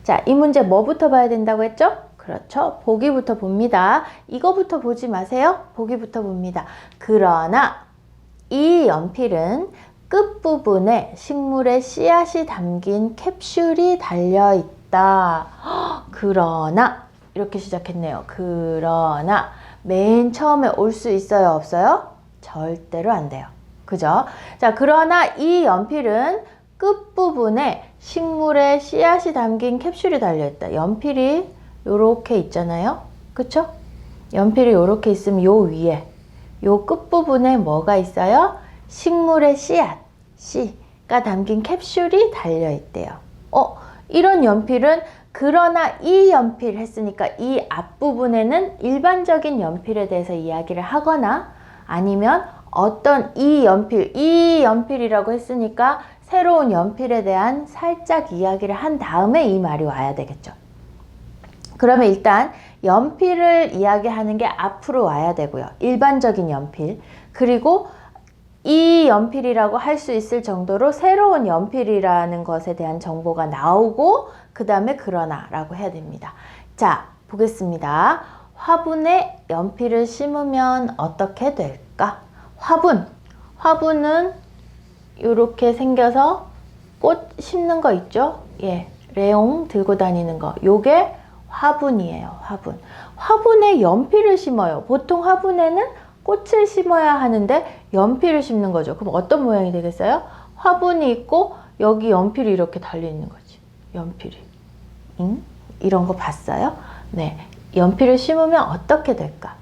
자, 이 문제 뭐부터 봐야 된다고 했죠? 그렇죠. 보기부터 봅니다. 이거부터 보지 마세요. 보기부터 봅니다. 그러나 이 연필은 끝부분에 식물의 씨앗이 담긴 캡슐이 달려있다. 그러나 이렇게 시작했네요. 그러나 맨 처음에 올 수 있어요? 없어요? 절대로 안 돼요. 그죠? 자, 그러나 이 연필은 끝부분에 식물의 씨앗이 담긴 캡슐이 달려있다. 연필이 요렇게 있잖아요. 그쵸? 연필이 요렇게 있으면 요 위에 요 끝부분에 뭐가 있어요? 식물의 씨가 담긴 캡슐이 달려있대요. 이런 연필은 그러나 이 연필 했으니까 이 앞부분에는 일반적인 연필에 대해서 이야기를 하거나 아니면 어떤 이 연필이라고 했으니까 새로운 연필에 대한 살짝 이야기를 한 다음에 이 말이 와야 되겠죠. 그러면 일단 연필을 이야기하는 게 앞으로 와야 되고요. 일반적인 연필. 그리고 이 연필이라고 할 수 있을 정도로 새로운 연필이라는 것에 대한 정보가 나오고 그 다음에 그러나 라고 해야 됩니다. 자, 보겠습니다. 화분에 연필을 심으면 어떻게 될까? 화분은 이렇게 생겨서 꽃 심는 거 있죠? 예, 레옹 들고 다니는 거. 요게 화분이에요. 화분에 연필을 심어요. 보통 화분에는 꽃을 심어야 하는데 연필을 심는 거죠. 그럼 어떤 모양이 되겠어요? 화분이 있고 여기 연필이 이렇게 달려 있는 거지. 연필이. 이런 거 봤어요? 네. 연필을 심으면 어떻게 될까?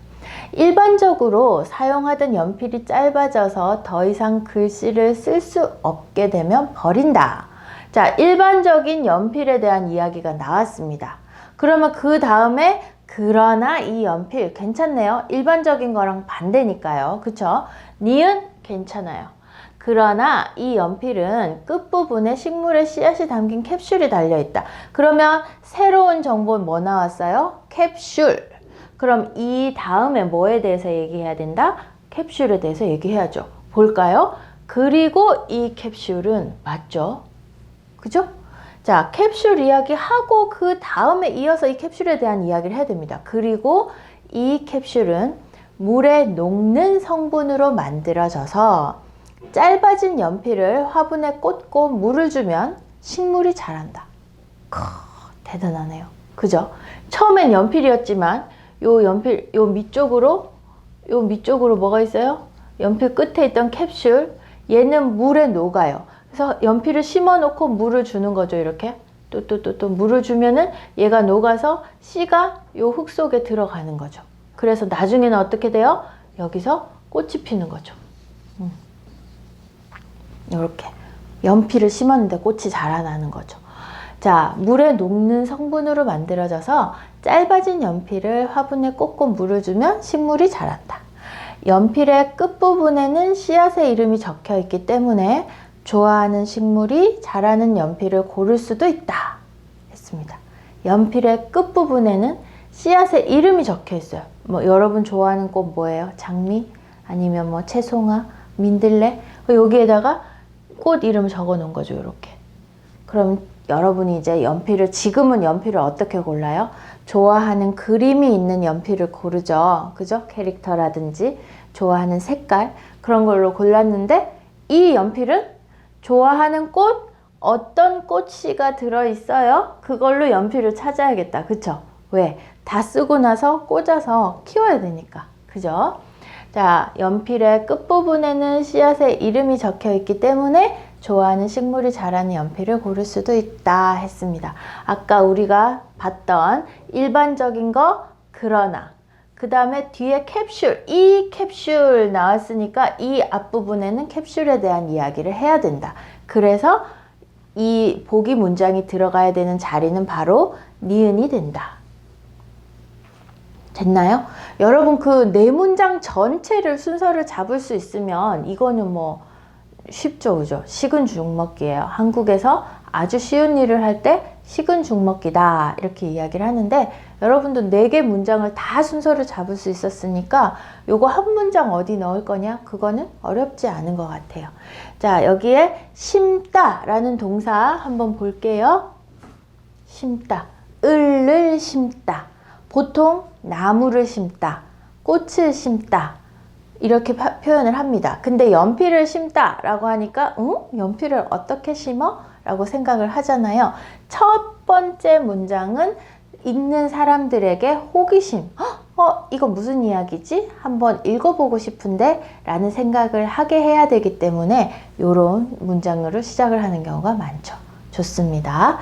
일반적으로 사용하던 연필이 짧아져서 더 이상 글씨를 쓸 수 없게 되면 버린다. 자, 일반적인 연필에 대한 이야기가 나왔습니다. 그러면 그 다음에 그러나 이 연필 괜찮네요. 일반적인 거랑 반대니까요. 그쵸? 니은 괜찮아요. 그러나 이 연필은 끝부분에 식물의 씨앗이 담긴 캡슐이 달려있다. 그러면 새로운 정보는 뭐 나왔어요? 캡슐. 그럼 이 다음에 뭐에 대해서 얘기해야 된다? 캡슐에 대해서 얘기해야죠. 볼까요? 그리고 이 캡슐은 맞죠? 그죠? 자, 캡슐 이야기하고 그 다음에 이어서 이 캡슐에 대한 이야기를 해야 됩니다. 그리고 이 캡슐은 물에 녹는 성분으로 만들어져서 짧아진 연필을 화분에 꽂고 물을 주면 식물이 자란다. 대단하네요. 그죠? 처음엔 연필이었지만 요 밑쪽으로 뭐가 있어요? 연필 끝에 있던 캡슐, 얘는 물에 녹아요. 그래서 연필을 심어 놓고 물을 주는 거죠. 이렇게 또 물을 주면은 얘가 녹아서 씨가 요 흙 속에 들어가는 거죠. 그래서 나중에는 어떻게 돼요? 여기서 꽃이 피는 거죠. 이렇게 연필을 심었는데 꽃이 자라나는 거죠. 자, 물에 녹는 성분으로 만들어져서 짧아진 연필을 화분에 꽂고 물을 주면 식물이 자란다. 연필의 끝부분에는 씨앗의 이름이 적혀 있기 때문에 좋아하는 식물이 자라는 연필을 고를 수도 있다 했습니다. 연필의 끝부분에는 씨앗의 이름이 적혀 있어요. 뭐 여러분 좋아하는 꽃 뭐예요? 장미? 아니면 뭐 채송화? 민들레? 여기에다가 꽃 이름 적어 놓은 거죠. 이렇게. 그럼 여러분이 이제 지금은 연필을 어떻게 골라요? 좋아하는 그림이 있는 연필을 고르죠. 그죠? 캐릭터라든지 좋아하는 색깔 그런 걸로 골랐는데 이 연필은 좋아하는 꽃, 어떤 꽃씨가 들어있어요? 그걸로 연필을 찾아야겠다. 그쵸? 왜? 다 쓰고 나서 꽂아서 키워야 되니까. 그죠? 자, 연필의 끝부분에는 씨앗의 이름이 적혀 있기 때문에 좋아하는 식물이 자라는 연필을 고를 수도 있다 했습니다. 아까 우리가 봤던 일반적인 거 그러나 그 다음에 뒤에 캡슐, 이 캡슐 나왔으니까 이 앞부분에는 캡슐에 대한 이야기를 해야 된다. 그래서 이 보기 문장이 들어가야 되는 자리는 바로 니은이 된다. 됐나요? 여러분 그 네 문장 전체를 순서를 잡을 수 있으면 이거는 뭐 쉽죠, 그죠? 식은 죽 먹기예요. 한국에서 아주 쉬운 일을 할 때 식은 죽 먹기다 이렇게 이야기를 하는데 여러분도 4개 문장을 다 순서를 잡을 수 있었으니까 요거 한 문장 어디 넣을 거냐? 그거는 어렵지 않은 것 같아요. 자, 여기에 심다 라는 동사 한번 볼게요. 심다, 을을 심다. 보통 나무를 심다, 꽃을 심다 이렇게 표현을 합니다. 근데 연필을 심다 라고 하니까 연필을 어떻게 심어? 라고 생각을 하잖아요. 첫 번째 문장은 읽는 사람들에게 호기심, 이거 무슨 이야기지? 한번 읽어보고 싶은데 라는 생각을 하게 해야 되기 때문에 이런 문장으로 시작을 하는 경우가 많죠. 좋습니다.